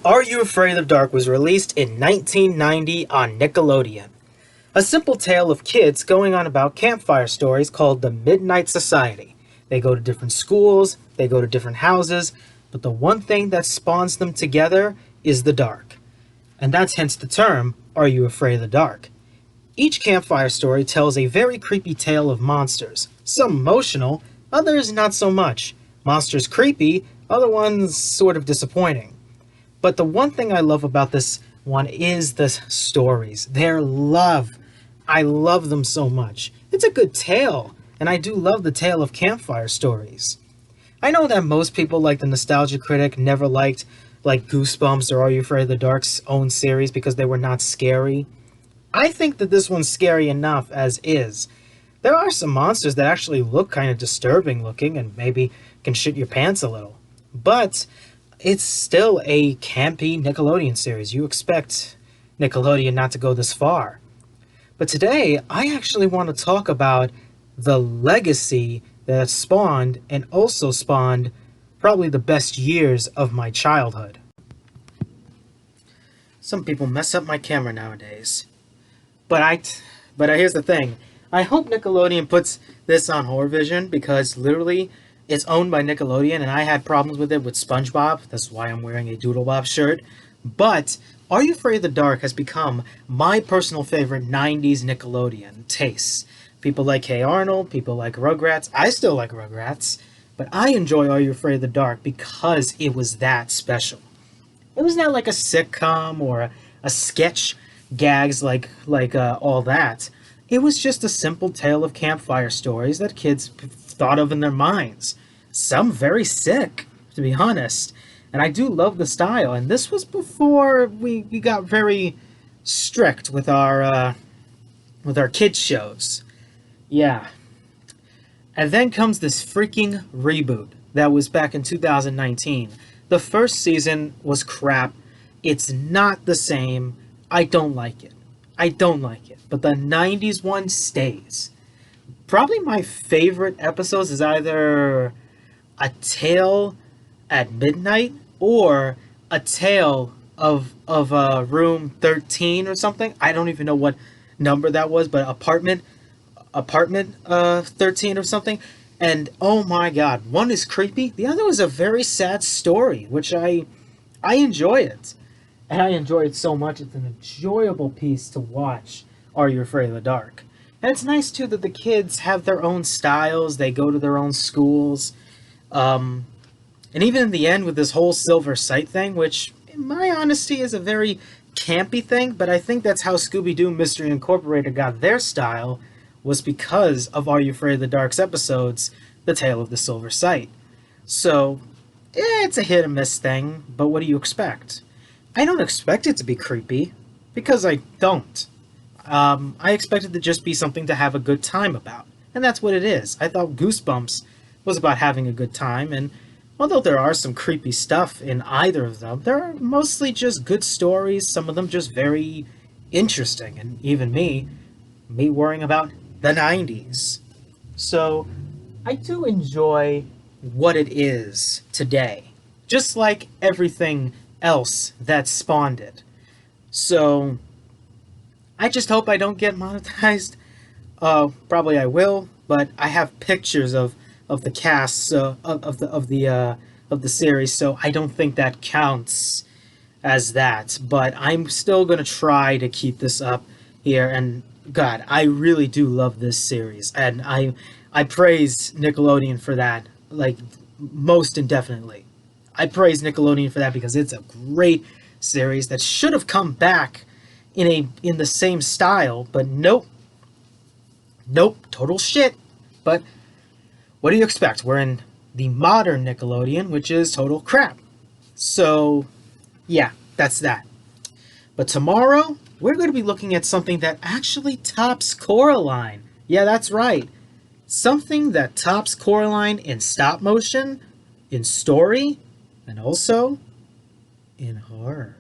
Are You Afraid of the Dark was released in 1990 on Nickelodeon. A simple tale of kids going on about campfire stories called the Midnight Society. They go to different schools, they go to different houses, but the one thing that spawns them together is the dark. And that's hence the term, Are You Afraid of the Dark? Each campfire story tells a very creepy tale of monsters. Some emotional, others not so much. Monsters creepy, other ones sort of disappointing. But the one thing I love about this one is the stories. Their love. I love them so much. It's a good tale, and I do love the tale of campfire stories. I know that most people, like the Nostalgia Critic, never liked like Goosebumps or Are You Afraid of the Dark's own series because they were not scary. I think that this one's scary enough as is. There are some monsters that actually look kind of disturbing looking and maybe can shit your pants a little. But it's still a campy Nickelodeon series. You expect Nickelodeon not to go this far. But today, I actually want to talk about the legacy that spawned and also spawned probably the best years of my childhood. Some people mess up my camera nowadays. But here's the thing. I hope Nickelodeon puts this on HorrorVision because literally it's owned by Nickelodeon, and I had problems with it with SpongeBob. That's why I'm wearing a Doodlebob shirt. But Are You Afraid of the Dark has become my personal favorite 90s Nickelodeon taste. People like Hey Arnold, people like Rugrats. I still like Rugrats. But I enjoy Are You Afraid of the Dark because it was that special. It was not like a sitcom or a sketch gags like all that. It was just a simple tale of campfire stories that kids thought of in their minds. Some very sick, to be honest. And I do love the style. And this was before we got very strict with our kids shows. Yeah. And then comes this freaking reboot that was back in 2019. The first season was crap. It's not the same. I don't like it. But the 90s one stays. Probably my favorite episodes is either A Tale at Midnight or A Tale of Room 13 or something. I don't even know what number that was, but apartment 13 or something. And oh my god, one is creepy, the other is a very sad story, which I enjoy it. And I enjoy it so much. It's an enjoyable piece to watch, Are You Afraid of the Dark? And it's nice, too, that the kids have their own styles. They go to their own schools. And even in the end with this whole silver sight thing, which, in my honesty, is a very campy thing, but I think that's how Scooby-Doo Mystery Incorporated got their style, was because of Are You Afraid of the Dark's episodes, The Tale of the Silver Sight. So, it's a hit and miss thing, but what do you expect? I don't expect it to be creepy, because I don't. I expect it to just be something to have a good time about, and that's what it is. I thought Goosebumps was about having a good time, and although there are some creepy stuff in either of them, they're mostly just good stories, some of them just very interesting, and even me worrying about the 90s. So, I do enjoy what it is today, just like everything else that spawned it. So, I just hope I don't get monetized. Probably I will, but I have pictures of the cast of the series, so I don't think that counts as that. But I'm still gonna try to keep this up here. And God, I really do love this series, and I praise Nickelodeon for that, like most indefinitely. I praise Nickelodeon for that because it's a great series that should have come back in the same style, but nope, total shit. But what do you expect? We're in the modern Nickelodeon, which is total crap. So yeah, that's that. But tomorrow we're going to be looking at something that actually tops Coraline. Yeah, that's right. Something that tops Coraline in stop motion, in story, and also in horror.